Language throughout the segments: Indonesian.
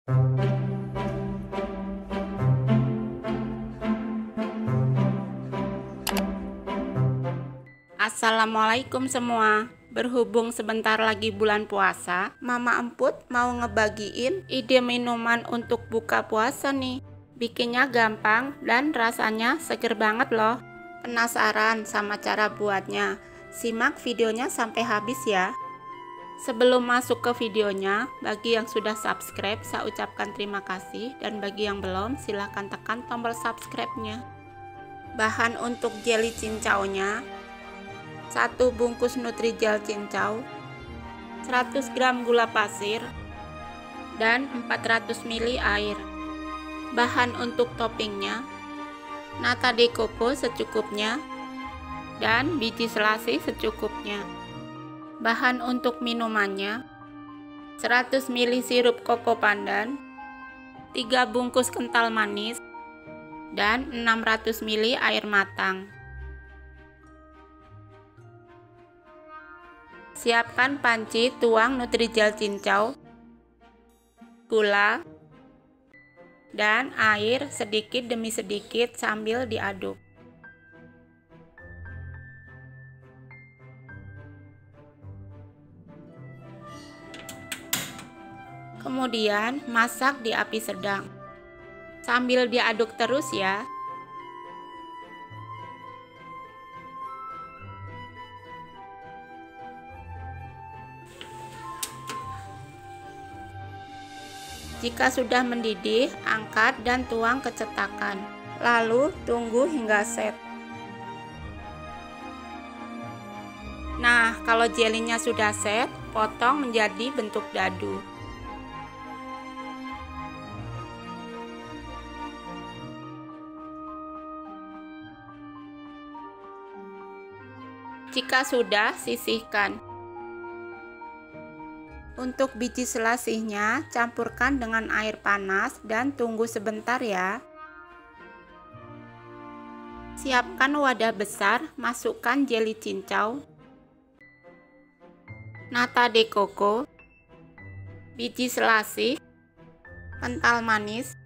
Assalamualaikum semua. Berhubung sebentar lagi bulan puasa, Mama Emput mau ngebagiin ide minuman untuk buka puasa nih. Bikinnya gampang dan rasanya seger banget loh. Penasaran sama cara buatnya? Simak videonya sampai habis ya. Sebelum masuk ke videonya, bagi yang sudah subscribe, saya ucapkan terima kasih. Dan bagi yang belum, silahkan tekan tombol subscribe-nya. Bahan untuk jelly cincaunya: 1 bungkus Nutrijel cincau, 100 gram gula pasir, dan 400 ml air. Bahan untuk toppingnya: nata de coco secukupnya, dan biji selasih secukupnya. Bahan untuk minumannya: 100 ml sirup koko pandan, 3 bungkus kental manis, dan 600 ml air matang. Siapkan panci, tuang Nutrijel cincau, gula, dan air sedikit demi sedikit sambil diaduk. Kemudian masak di api sedang sambil diaduk terus ya. Jika sudah mendidih, angkat dan tuang ke cetakan. Lalu tunggu hingga set. Nah, kalau jelinya sudah set, potong menjadi bentuk dadu. Jika sudah, sisihkan. Untuk biji selasihnya, campurkan dengan air panas dan tunggu sebentar ya. Siapkan wadah besar, masukkan jelly cincau, nata de coco, biji selasih, kental manis,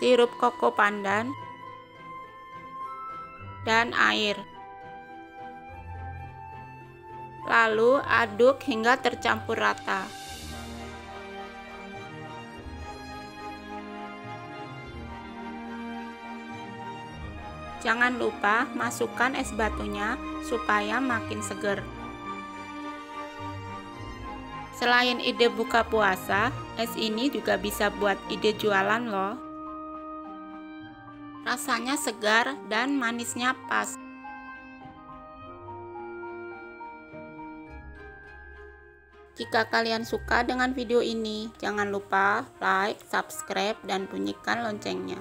sirup koko pandan, dan air. Lalu aduk hingga tercampur rata. Jangan lupa masukkan es batunya supaya makin seger. Selain ide buka puasa, es ini juga bisa buat ide jualan loh. Rasanya segar dan manisnya pas. Jika kalian suka dengan video ini, jangan lupa like, subscribe, dan bunyikan loncengnya.